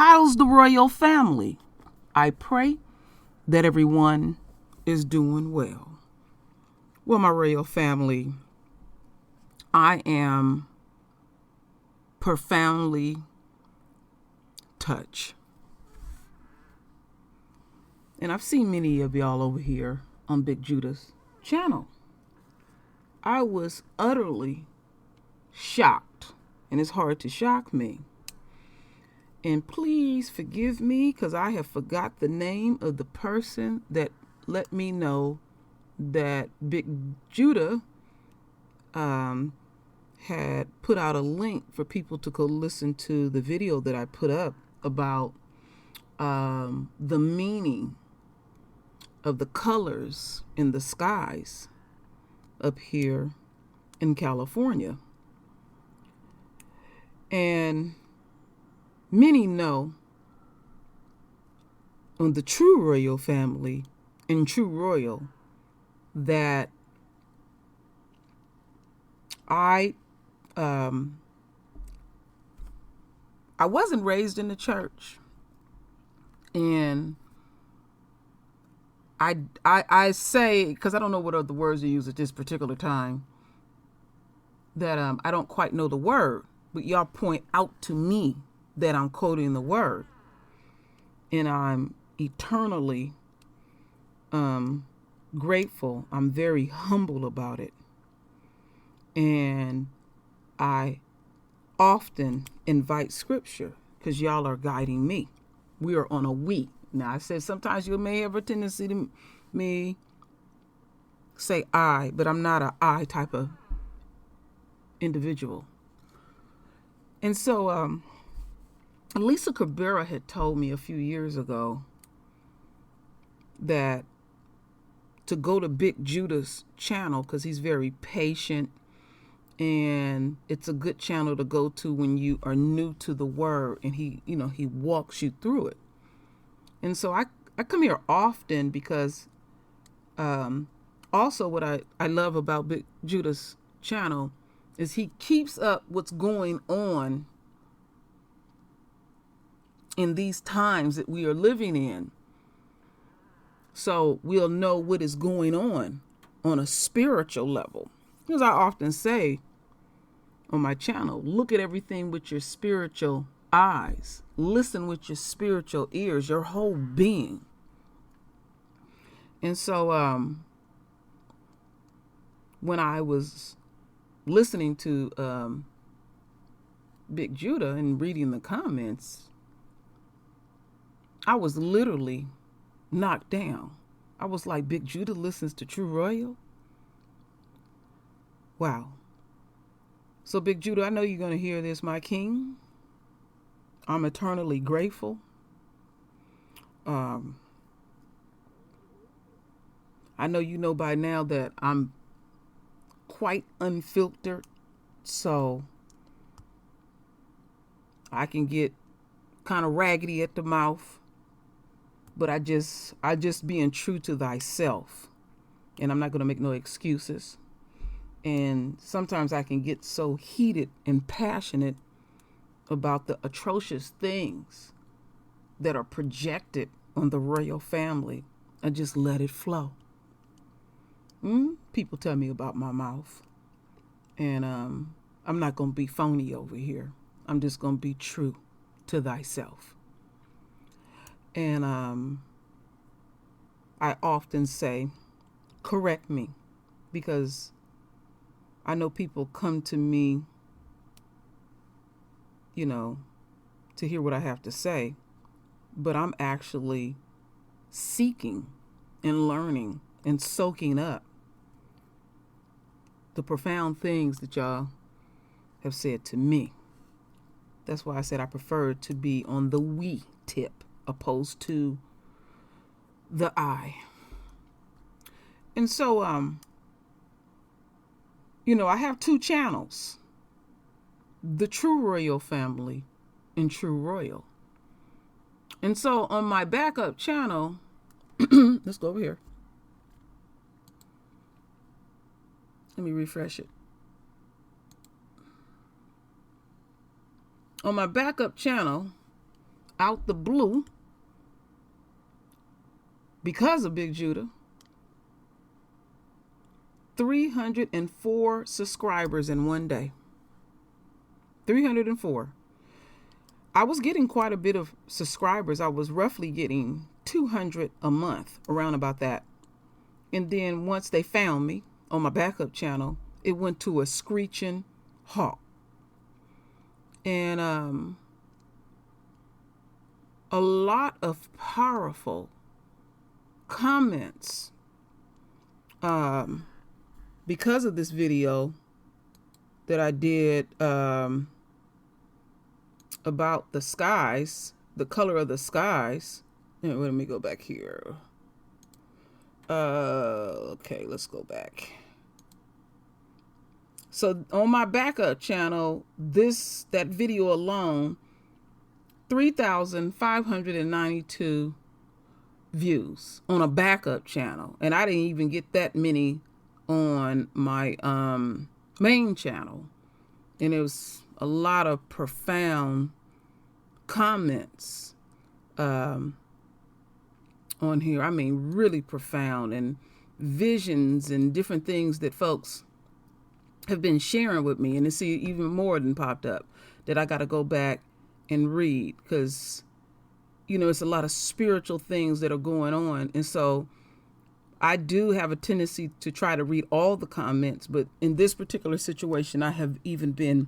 How's the royal family? I pray that everyone is doing well. Well, my royal family, I am profoundly touched. And I've seen many of y'all over here on Big Judah's channel. I was utterly shocked, and it's hard to shock me. And please forgive me because I have forgot the name of the person that let me know that Big Judah had put out a link for people to go listen to the video that I put up about the meaning of the colors in the skies up here in California. And many know on the true royal family and true royal that I wasn't raised in the church, and I say, because I don't know what other words to use at this particular time, that I don't quite know the word, but y'all point out to me that I'm quoting the word, and I'm eternally grateful. I'm very humble about it, and I often invite scripture because y'all are guiding me. We are on a we. Now, I said sometimes you may have a tendency to me say I, but I'm not a I type of individual. And so Lisa Cabrera had told me a few years ago that to go to Big Judah's channel because he's very patient, and it's a good channel to go to when you are new to the word, and he walks you through it. And so I come here often because also what I love about Big Judah's channel is he keeps up what's going on in these times that we are living in. So we'll know what is going on a spiritual level. As I often say on my channel, look at everything with your spiritual eyes. Listen with your spiritual ears, your whole being. And so when I was listening to Big Judah and reading the comments, I was literally knocked down. I was like, Big Judah listens to True Royal? Wow. So Big Judah, I know you're going to hear this, my king. I'm eternally grateful. I know you know by now that I'm quite unfiltered, so I can get kind of raggedy at the mouth, but I just being true to thyself, and I'm not going to make no excuses. And sometimes I can get so heated and passionate about the atrocious things that are projected on the royal family. I just let it flow. People tell me about my mouth, and I'm not going to be phony over here. I'm just going to be true to thyself. And I often say, correct me, because I know people come to me, to hear what I have to say, but I'm actually seeking and learning and soaking up the profound things that y'all have said to me. That's why I said I prefer to be on the we tip opposed to the I. And so, I have two channels, the True Royal family and True Royal. And so on my backup channel, let's go over here. Let me refresh it. On my backup channel, out the blue, because of Big Judah, 304 subscribers in one day. 304. I was getting quite a bit of subscribers. I was roughly getting 200 a month, around about that. And then once they found me on my backup channel, it went to a screeching halt. And a lot of powerful comments because of this video that I did about the skies, the color of the skies. Let me go back here. Okay, let's go back. So on my backup channel, that video alone, 3,592 views on a backup channel. And I didn't even get that many on my main channel. And it was a lot of profound comments on here. I mean, really profound, and visions and different things that folks have been sharing with me. And to see even more than popped up that I got to go back and read, because, you know, it's a lot of spiritual things that are going on. And so I do have a tendency to try to read all the comments, but in this particular situation, I have even been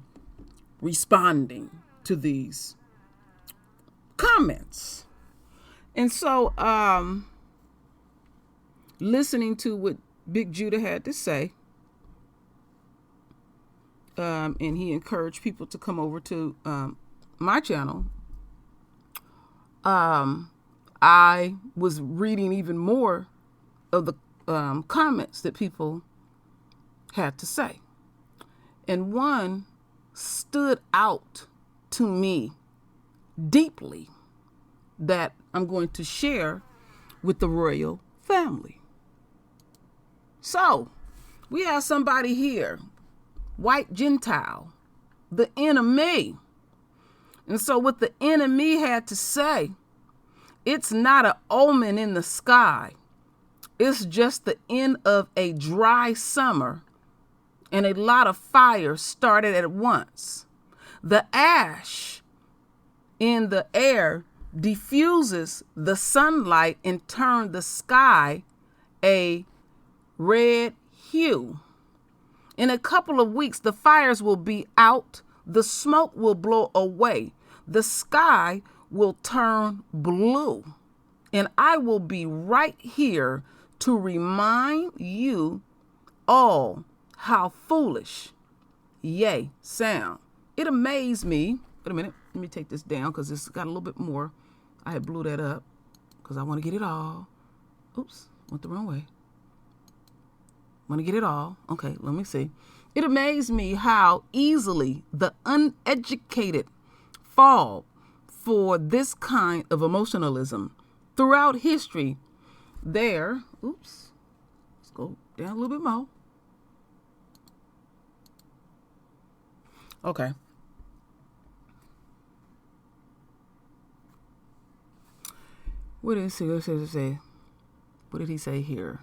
responding to these comments. And so listening to what Big Judah had to say, and he encouraged people to come over to my channel, I was reading even more of the comments that people had to say. And one stood out to me deeply that I'm going to share with the royal family. So we have somebody here, white Gentile, the enemy. And so what the enemy had to say, it's not an omen in the sky. It's just the end of a dry summer, and a lot of fire started at once. The ash in the air diffuses the sunlight and turns the sky a red hue. In a couple of weeks, the fires will be out. The smoke will blow away. The sky will turn blue. And I will be right here to remind you all how foolish yea sound. It amazed me. Wait a minute. Let me take this down because it's got a little bit more. I had blew that up because I want to get it all. Oops, went the wrong way. Want to get it all. Okay, let me see. It amazed me how easily the uneducated fall for this kind of emotionalism. Throughout history, let's go down a little bit more. Okay. What did he say? What did he say here?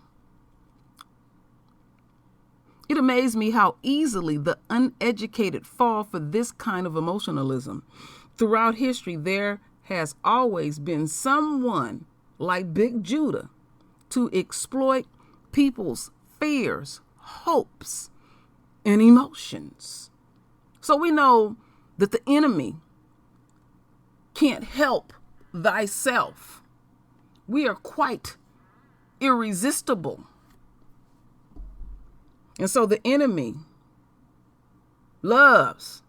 It amazed me how easily the uneducated fall for this kind of emotionalism. Throughout history, there has always been someone like Big Judah to exploit people's fears, hopes, and emotions. So we know that the enemy can't help thyself. We are quite irresistible. And so the enemy loves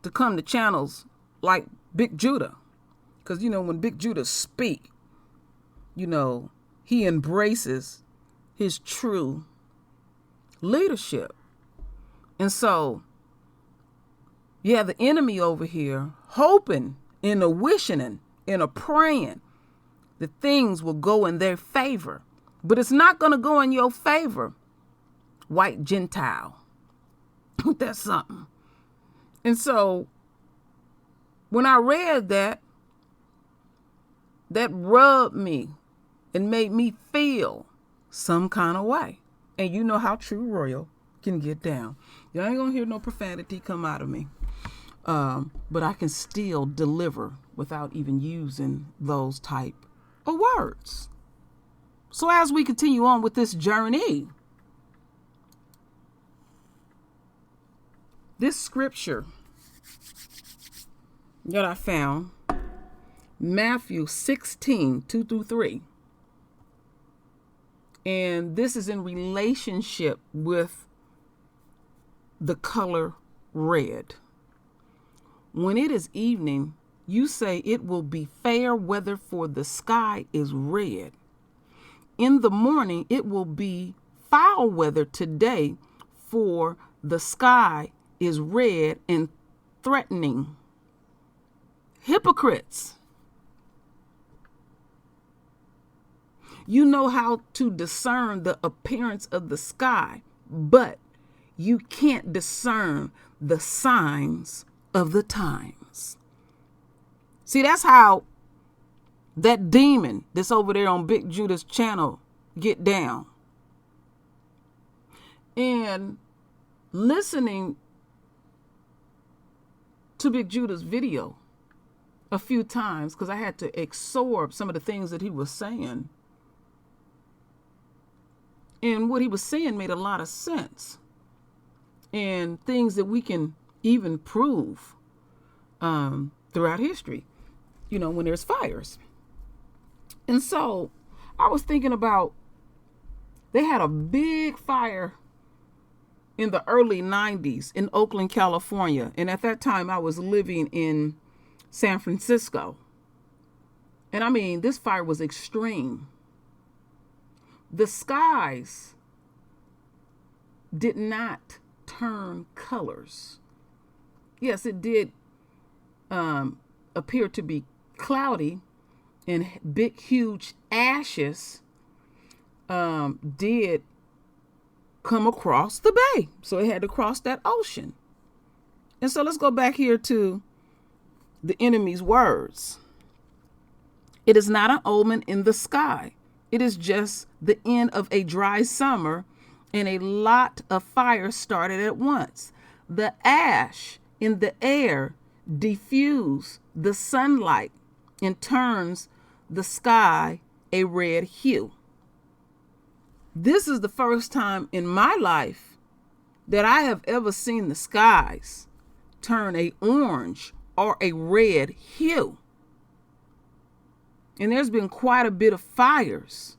to come to channels like Big Judah. Because, you know, when Big Judah speak, you know, he embraces his true leadership. And so, yeah, the enemy over here hoping and a wishing and a praying that things will go in their favor. But it's not going to go in your favor, white Gentile. That's something. And so when I read that, that rubbed me and made me feel some kind of way. And you know how true royal can get down. You ain't gonna hear no profanity come out of me. But I can still deliver without even using those type of words. So as we continue on with this journey, this scripture that I found, Matthew 16, 2 through 3. And this is in relationship with the color red. When it is evening, you say it will be fair weather, for the sky is red. In the morning, it will be foul weather today, for the sky is red and threatening. Hypocrites! You know how to discern the appearance of the sky, but you can't discern the signs of the times. See, that's how that demon that's over there on Big Judah's channel get down. And listening to Big Judah's video a few times, because I had to absorb some of the things that he was saying. And what he was saying made a lot of sense. And things that we can even prove throughout history, you know, when there's fires. And so I was thinking about, they had a big fire in the early 90s in Oakland, California. And at that time I was living in San Francisco. And I mean, this fire was extreme. The skies did not turn colors. Yes, it did appear to be cloudy, and big, huge ashes did come across the bay. So it had to cross that ocean. And so let's go back here to the enemy's words. It is not an omen in the sky. It is just the end of a dry summer, and a lot of fire started at once. The ash in the air diffuses the sunlight and turns the sky a red hue. This is the first time in my life that I have ever seen the skies turn a orange or a red hue. And there's been quite a bit of fires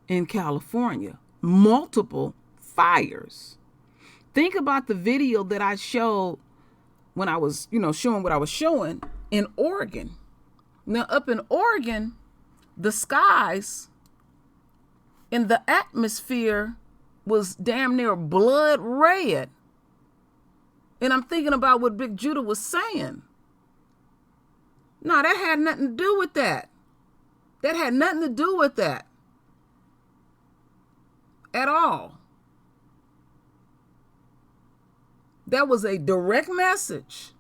in California, multiple fires. Think about the video that I showed when I was, showing what I was showing in Oregon. Now, up in Oregon, the skies in the atmosphere was damn near blood red. And I'm thinking about what Big Judah was saying. No, that had nothing to do with that. That had nothing to do with that at all. That was a direct message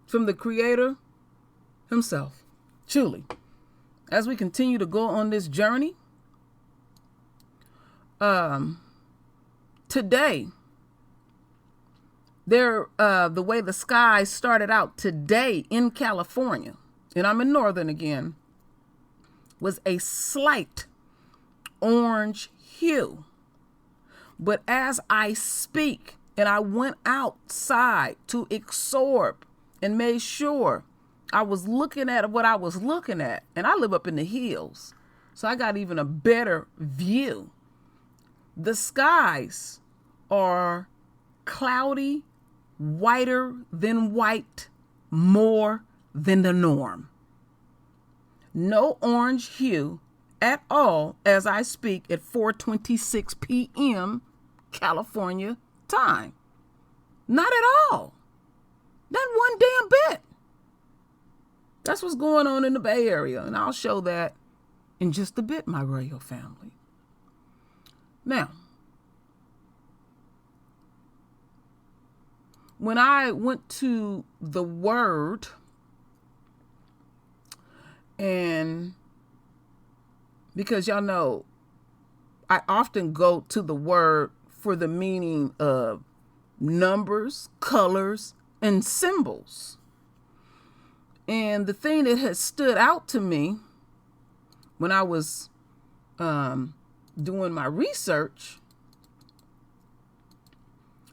from the Creator himself. Truly. As we continue to go on this journey, today, the way the sky started out today in California, and I'm in Northern again, was a slight orange hue. But as I speak, and I went outside to absorb and made sure I was looking at what I was looking at. And I live up in the hills, so I got even a better view. The skies are cloudy, whiter than white, more than the norm. No orange hue at all as I speak at 4:26 p.m. California time. Not at all. Not one damn bit. That's what's going on in the Bay Area, and I'll show that in just a bit, my royal family. Now, when I went to the Word and because y'all know I often go to the word for the meaning of numbers, colors, and symbols. And the thing that has stood out to me when I was doing my research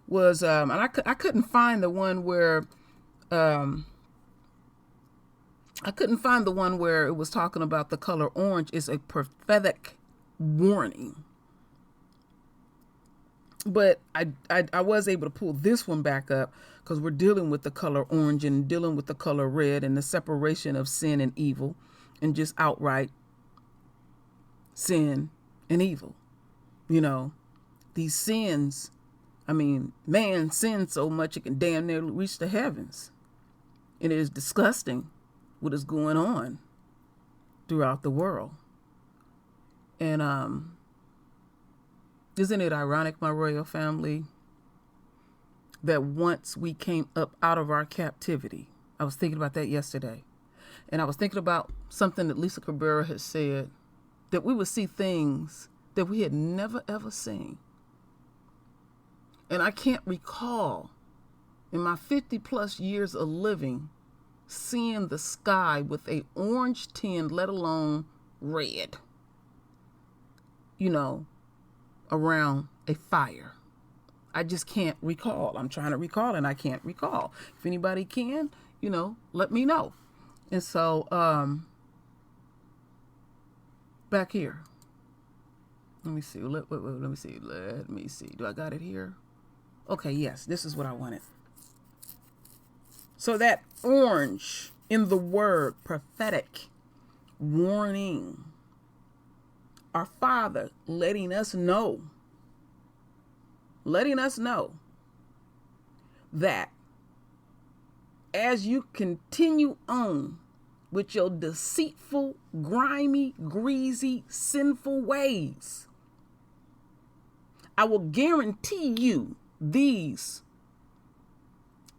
was, and I couldn't find the one where, it was talking about the color orange is a prophetic warning. But I was able to pull this one back up because we're dealing with the color orange and dealing with the color red and the separation of sin and evil and just outright sin and evil. You know, these sins, I mean, man sins so much it can damn near reach the heavens. And it is disgusting what is going on throughout the world. And isn't it ironic, my royal family, that once we came up out of our captivity, I was thinking about that yesterday, and I was thinking about something that Lisa Cabrera has said, that we would see things that we had never ever seen. And I can't recall in my 50 plus years of living seeing the sky with a orange tint, let alone red, you know, around a fire. I just can't recall. I'm trying to recall and I can't recall. If anybody can, you know, let me know. And so, back here. Let me see. Let me see. Let me see. Do I got it here? Okay, yes. This is what I wanted. So that orange in the word prophetic, warning. Our Father letting us know that as you continue on with your deceitful, grimy, greasy, sinful ways, I will guarantee you these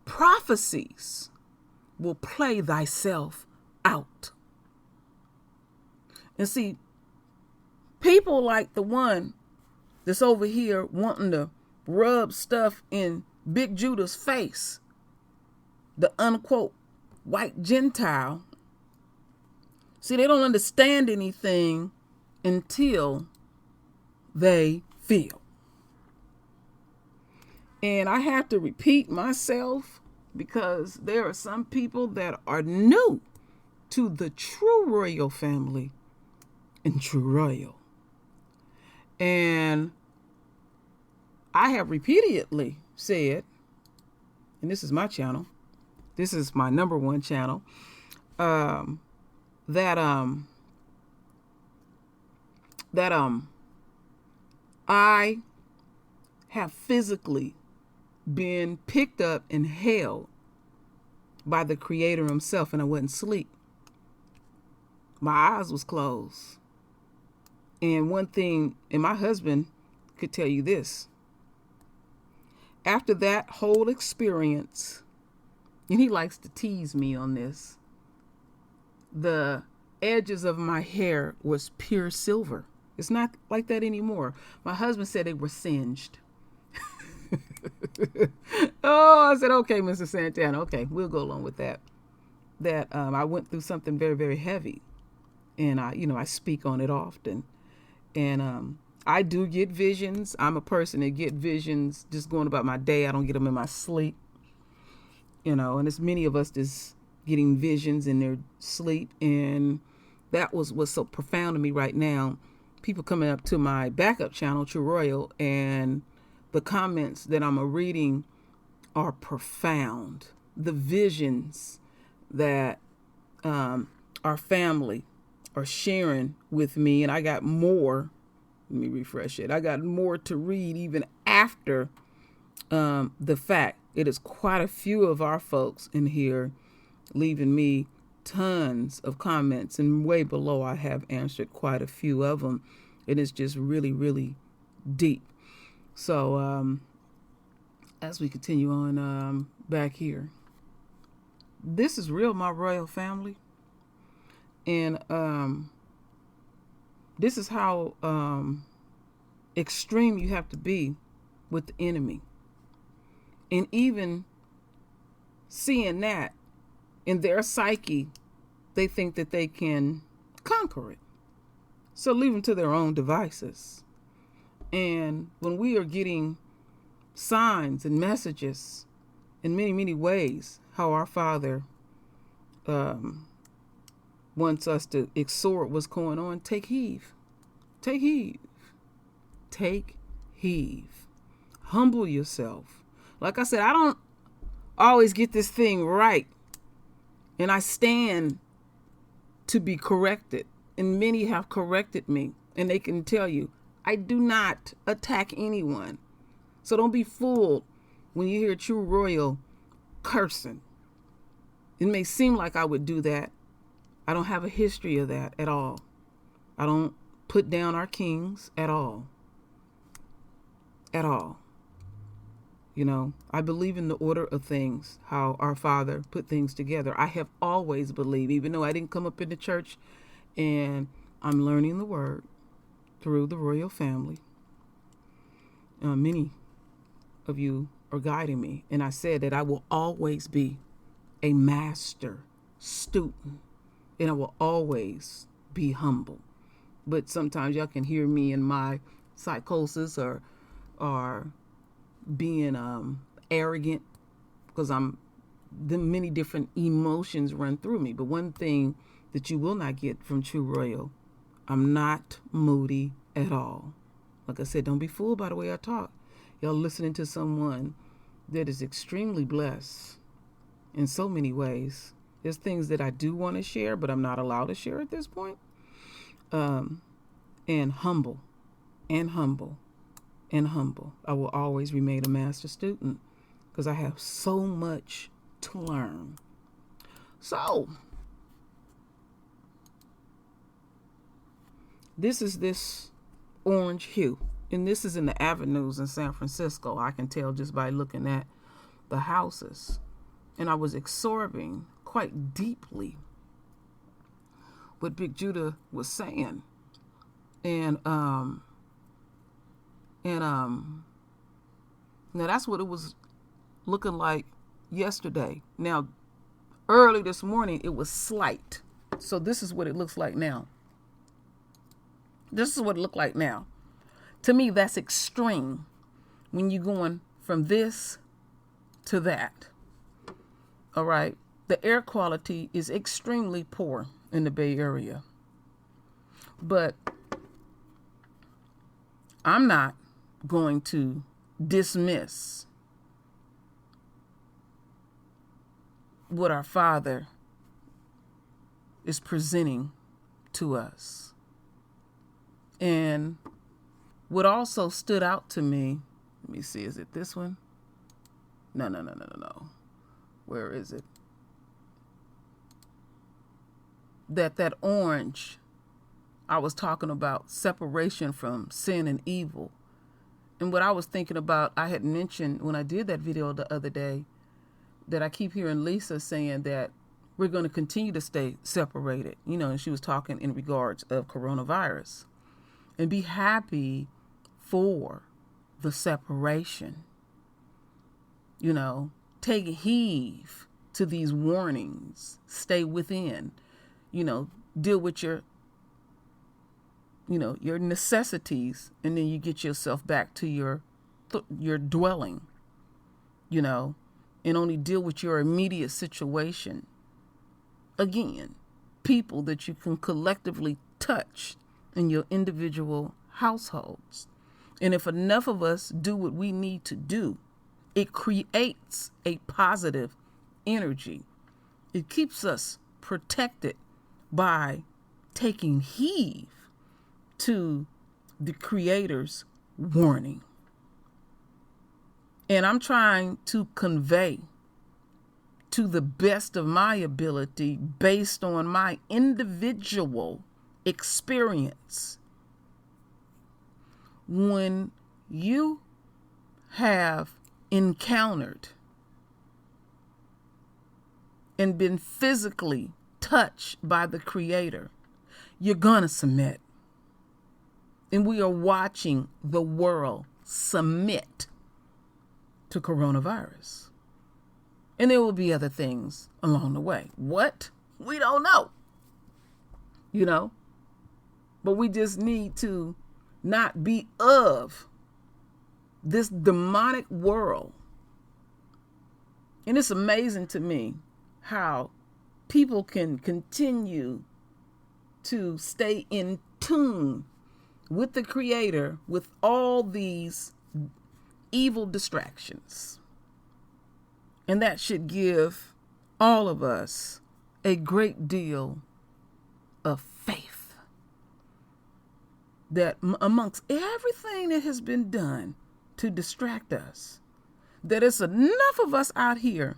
prophecies will play thyself out. And see, people like the one that's over here wanting to rub stuff in Big Judah's face, the unquote white Gentile, see, they don't understand anything until they feel. And I have to repeat myself because there are some people that are new to the true royal family and true royal. And I have repeatedly said, and this is my channel, this is my number one channel, that I have physically been picked up and held by the Creator himself, and I wasn't asleep. My eyes was closed. And one thing, and my husband could tell you this, after that whole experience, and he likes to tease me on this, the edges of my hair was pure silver. It's not like that anymore. My husband said they were singed. Oh, I said, okay, Mr. Santana, okay, we'll go along with that. That I went through something very, very heavy, and I speak on it often, and I do get visions. I'm a person that get visions just going about my day. I don't get them in my sleep, and there's many of us that's getting visions in their sleep, and that was what's so profound to me right now. People coming up to my backup channel, True Royal, and the comments that I'm reading are profound. The visions that our family are sharing with me, and I got more. Let me refresh it. I got more to read even after the fact. It is quite a few of our folks in here leaving me tons of comments, and way below I have answered quite a few of them. It is just really, really deep. So as we continue on back here, this is real, my royal family. And This is how extreme you have to be with the enemy. And even seeing that in their psyche, they think that they can conquer it. So leave them to their own devices. And when we are getting signs and messages in many, many ways, how our Father wants us to exhort what's going on, take heed. Take heed. Take heed. Humble yourself. Like I said, I don't always get this thing right. And I stand to be corrected. And many have corrected me. And they can tell you, I do not attack anyone. So don't be fooled when you hear True Royal cursing. It may seem like I would do that. I don't have a history of that at all. I don't put down our kings at all. At all. You know, I believe in the order of things, how our Father put things together. I have always believed, even though I didn't come up in the church, and I'm learning the word through the royal family. Many of you are guiding me, and I said that I will always be a master student, and I will always be humble. But sometimes y'all can hear me in my psychosis or being arrogant, because the many different emotions run through me. But one thing that you will not get from True Royal, I'm not moody at all. Like I said, don't be fooled by the way I talk. Y'all listening to someone that is extremely blessed in so many ways. There's things that I do want to share, but I'm not allowed to share at this point. And humble. I will always remain a master student because I have so much to learn. So, this is this orange hue. And this is in the avenues in San Francisco. I can tell just by looking at the houses. And I was absorbing quite deeply what Big Judah was saying. And now that's what it was looking like yesterday. Now, early this morning, it was slight. So this is what it looks like now. This is what it looked like now. To me, that's extreme when you're going from this to that. All right. The air quality is extremely poor in the Bay Area. But I'm not going to dismiss what our Father is presenting to us. And what also stood out to me, let me see, is it this one? No. Where is it? That orange, I was talking about separation from sin and evil. And what I was thinking about, I had mentioned when I did that video the other day, that I keep hearing Lisa saying that we're going to continue to stay separated. You know, and she was talking in regards of coronavirus. And be happy for the separation. You know, take heed to these warnings. Stay within. You know, deal with your necessities, and then you get yourself back to your dwelling, you know, and only deal with your immediate situation. Again, people that you can collectively touch in your individual households. And if enough of us do what we need to do, it creates a positive energy. It keeps us protected by taking heed to the Creator's warning. And I'm trying to convey to the best of my ability based on my individual experience. When you have encountered and been physically touched by the Creator, you're gonna submit. And we are watching the world submit to coronavirus. And there will be other things along the way. What? We don't know. But we just need to not be of this demonic world. And it's amazing to me how people can continue to stay in tune with the Creator with all these evil distractions. And that should give all of us a great deal of faith that amongst everything that has been done to distract us, that it's enough of us out here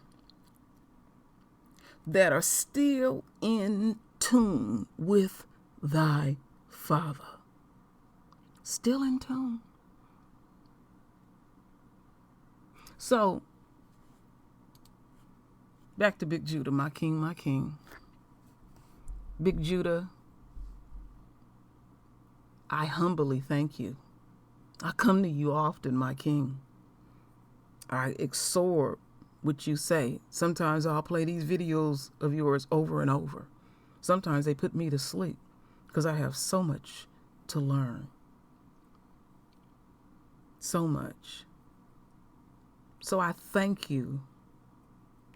that are still in tune with thy Father. Still in tune. So, back to Big Judah, my king, my king. Big Judah, I humbly thank you. I come to you often, my king. I exhort what you say. Sometimes I'll play these videos of yours over and over. Sometimes they put me to sleep because I have so much to learn. So much. So I thank you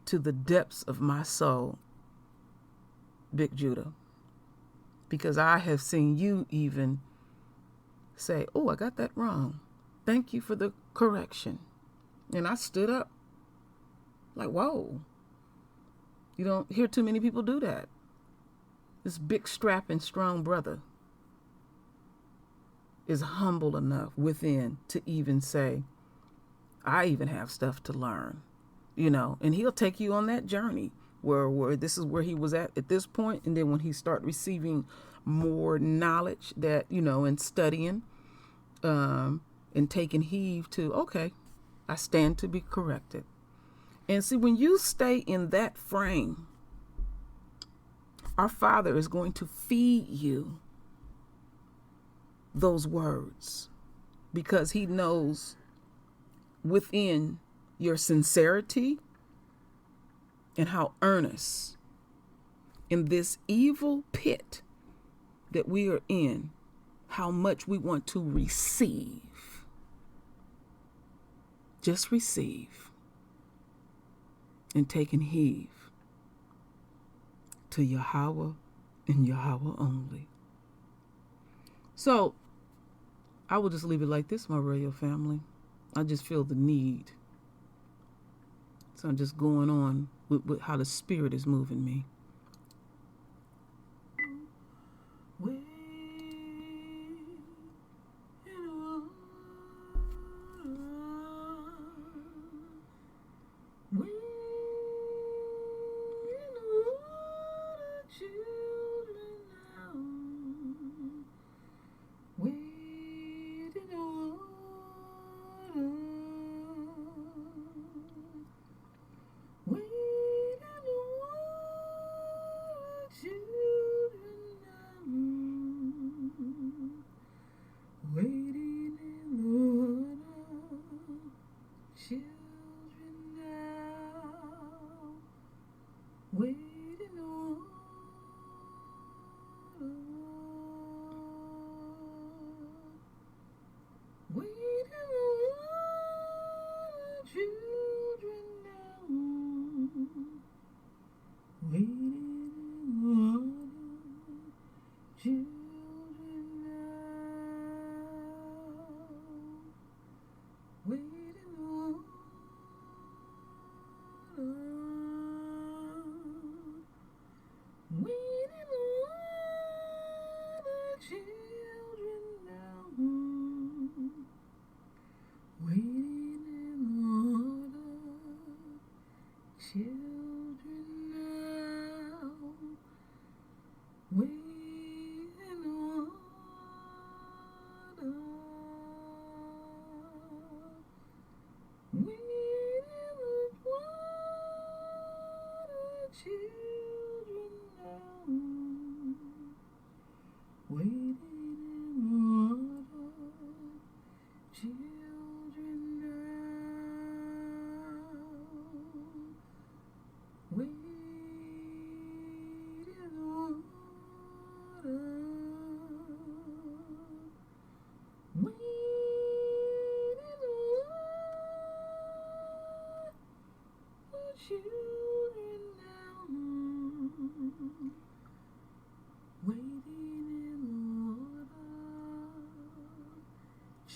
to the depths of my soul, Big Judah, because I have seen you even say, oh, I got that wrong. Thank you for the correction. And I stood up like, whoa. You don't hear too many people do that. This big strapping strong brother is humble enough within to even say, I even have stuff to learn, and he'll take you on that journey where this is where he was at this point. And then when he start receiving more knowledge that, and studying, and taking heed to, okay, I stand to be corrected. And see, when you stay in that frame, our Father is going to feed you those words because he knows within your sincerity and how earnest in this evil pit that we are in, how much we want to receive. Just receive and taking heed to Yahweh and Yahweh only. So I will just leave it like this, my royal family. I just feel the need. So I'm just going on with how the Spirit is moving me.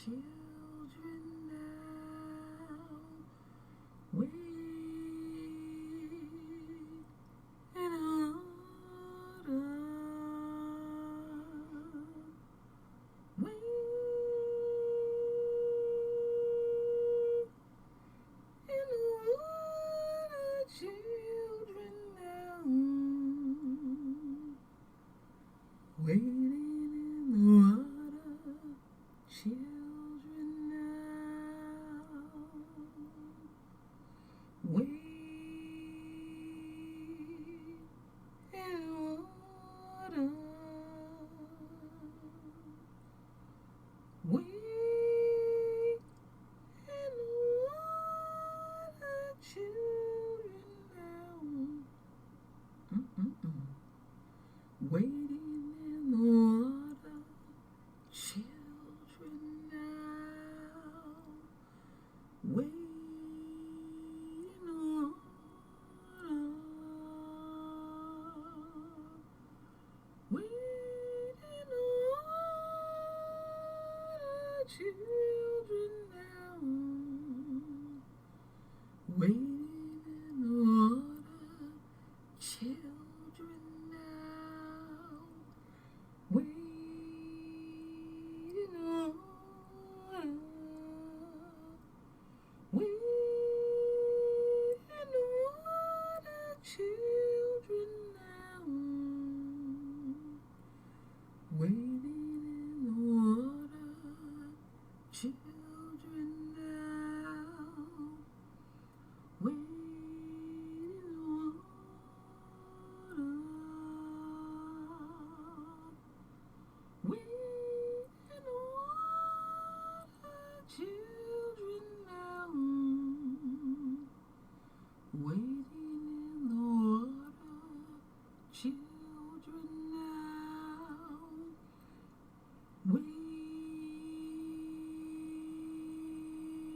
children now. Wait in order. Wait in order, children now. Waiting in the water, children now. Wait in water. Wait in water, children now. Waiting in the water, children now. Wait in the water. Wait in the water, children now. Wait in the water, children now. Wait in the water. Wait in the water, children now. Waiting in the water, children now. Wait in the water. Wait in the water, children now. Waiting in the water, children now. Wait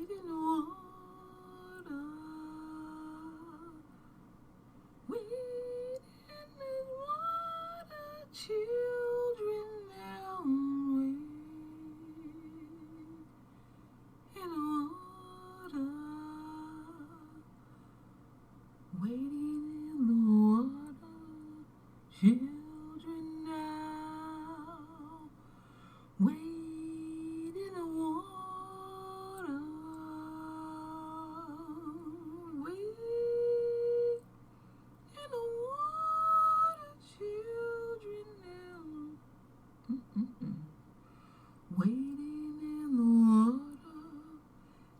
in the water. Wait in the water, children now. Wait in the water. Waiting in the water, children now. Wait in the water. Wait in the water, children now. Waiting in the water,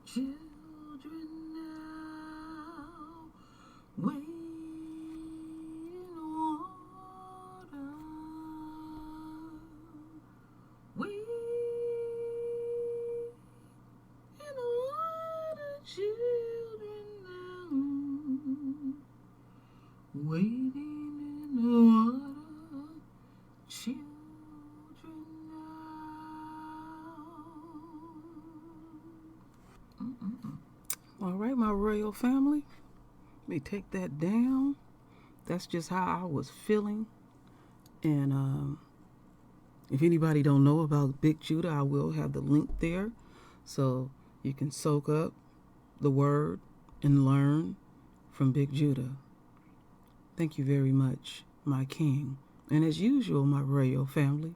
children now. Wait in the water. Wait in the water, children now. Waiting in the water, children now. All right, my royal family. Let me take that down. That's just how I was feeling. And if anybody don't know about Big Judah, I will have the link there, so you can soak up the word and learn from Big Judah. Thank you very much, my king. And as usual, my royal family,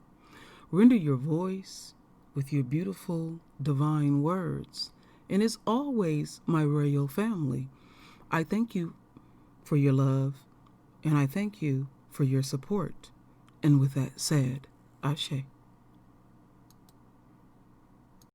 render your voice with your beautiful divine words. And as always, my royal family, I thank you for your love, and I thank you for your support. And with that said, Ashe.